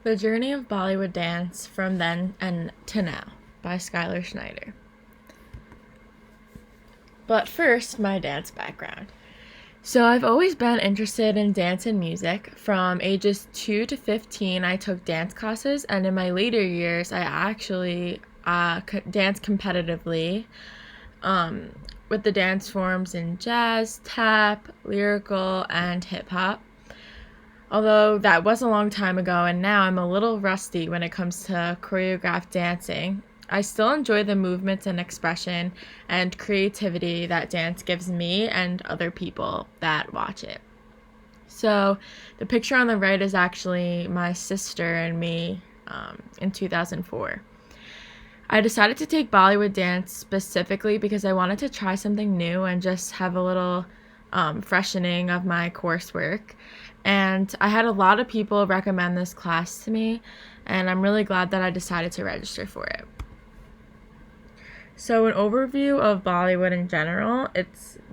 The Journey of Bollywood Dance from Then and to Now by Skylar Schneider. But first, my dance background. So I've always been interested in dance and music. From ages 2 to 15, I took dance classes, and in my later years, I actually danced competitively with the dance forms in jazz, tap, lyrical, and hip hop. Although that was a long time ago, and now I'm a little rusty when it comes to choreographed dancing. I still enjoy the movements and expression and creativity that dance gives me and other people that watch it. So, the picture on the right is actually my sister and me in 2004. I decided to take Bollywood dance specifically because I wanted to try something new and just have a little freshening of my coursework. And I had a lot of people recommend this class to me, and I'm really glad that I decided to register for it. So, an overview of Bollywood in general,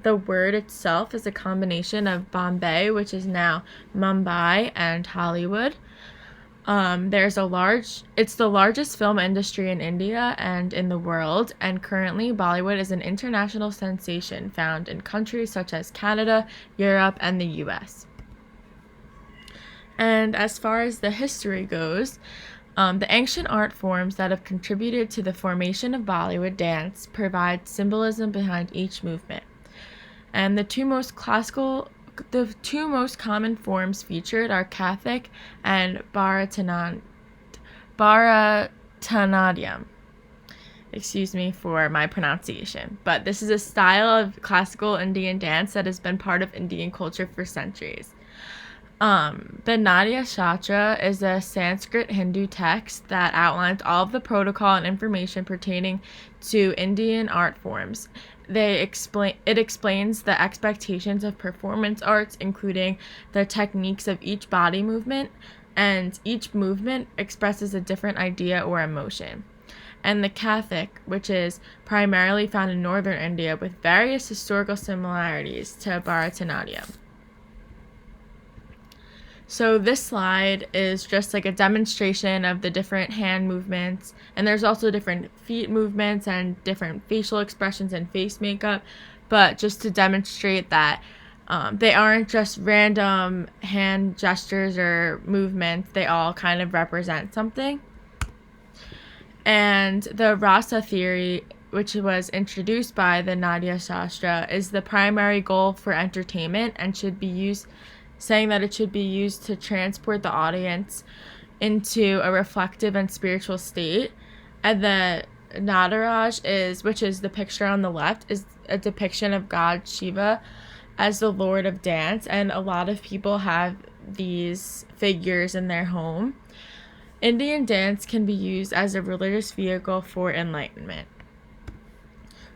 the word itself is a combination of Bombay, which is now Mumbai, and Hollywood. It's the largest film industry in India and in the world, and currently Bollywood is an international sensation found in countries such as Canada, Europe, and the US. And as far as the history goes, the ancient art forms that have contributed to the formation of Bollywood dance provide symbolism behind each movement. And the two most common forms featured are Kathak and Bharatanatyam. Excuse me for my pronunciation, but this is a style of classical Indian dance that has been part of Indian culture for centuries. The Natya Shastra is a Sanskrit Hindu text that outlines all of the protocol and information pertaining to Indian art forms. It explains the expectations of performance arts, including the techniques of each body movement, and each movement expresses a different idea or emotion. And the Kathak, which is primarily found in northern India with various historical similarities to Bharatanatyam. So this slide is just like a demonstration of the different hand movements, and there's also different feet movements and different facial expressions and face makeup, but just to demonstrate that they aren't just random hand gestures or movements, they all kind of represent something. And the rasa theory, which was introduced by the Natya Shastra, is the primary goal for entertainment and should be used to transport the audience into a reflective and spiritual state. And the Nataraj which is the picture on the left, is a depiction of God Shiva as the Lord of Dance, and a lot of people have these figures in their home. Indian dance can be used as a religious vehicle for enlightenment.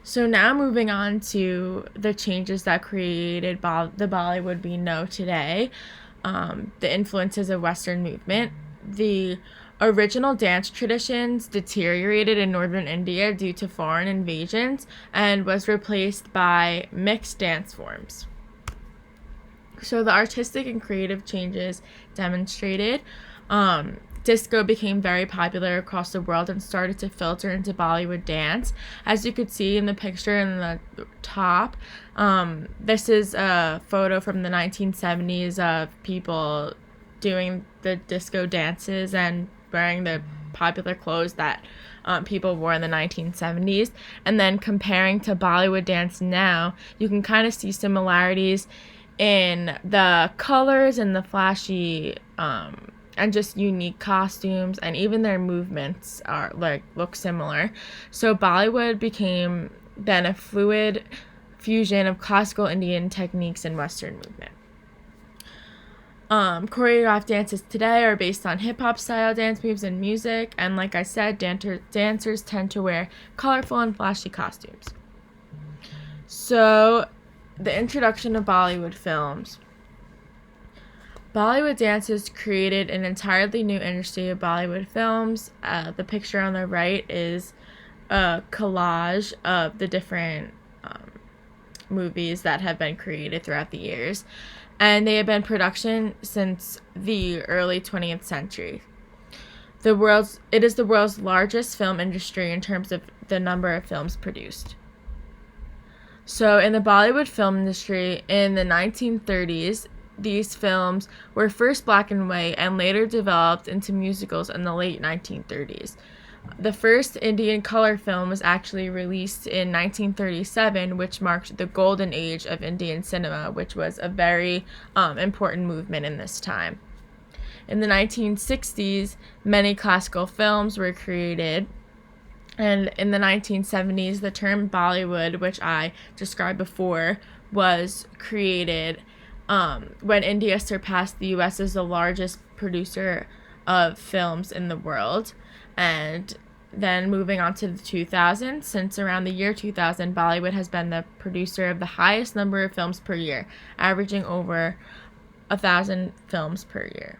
So now moving on to the changes that created the Bollywood we know today, the influences of Western movement. The original dance traditions deteriorated in northern India due to foreign invasions and was replaced by mixed dance forms. So the artistic and creative changes demonstrated. Disco became very popular across the world and started to filter into Bollywood dance. As you could see in the picture in the top, this is a photo from the 1970s of people doing the disco dances and wearing the popular clothes that people wore in the 1970s. And then comparing to Bollywood dance now, you can kind of see similarities in the colors and the flashy and just unique costumes, and even their movements look similar. So Bollywood became then a fluid fusion of classical Indian techniques and Western movement. Choreographed dances today are based on hip-hop style dance moves and music, and like I said, dancers tend to wear colorful and flashy costumes. So, the introduction of Bollywood films. Bollywood dances created an entirely new industry of Bollywood films. The picture on the right is a collage of the different movies that have been created throughout the years. And they have been in production since the early 20th century. It is the world's largest film industry in terms of the number of films produced. So in the Bollywood film industry in the 1930s, these films were first black and white and later developed into musicals in the late 1930s. The first Indian color film was actually released in 1937, which marked the golden age of Indian cinema, which was a very important movement in this time. In the 1960s, many classical films were created. And in the 1970s, the term Bollywood, which I described before, was created when India surpassed the U.S. as the largest producer of films in the world. And then moving on to the 2000s, since around the year 2000, Bollywood has been the producer of the highest number of films per year, averaging over 1,000 films per year.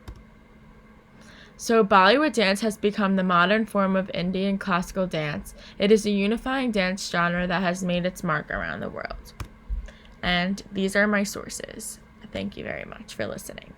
So Bollywood dance has become the modern form of Indian classical dance. It is a unifying dance genre that has made its mark around the world. And these are my sources. Thank you very much for listening.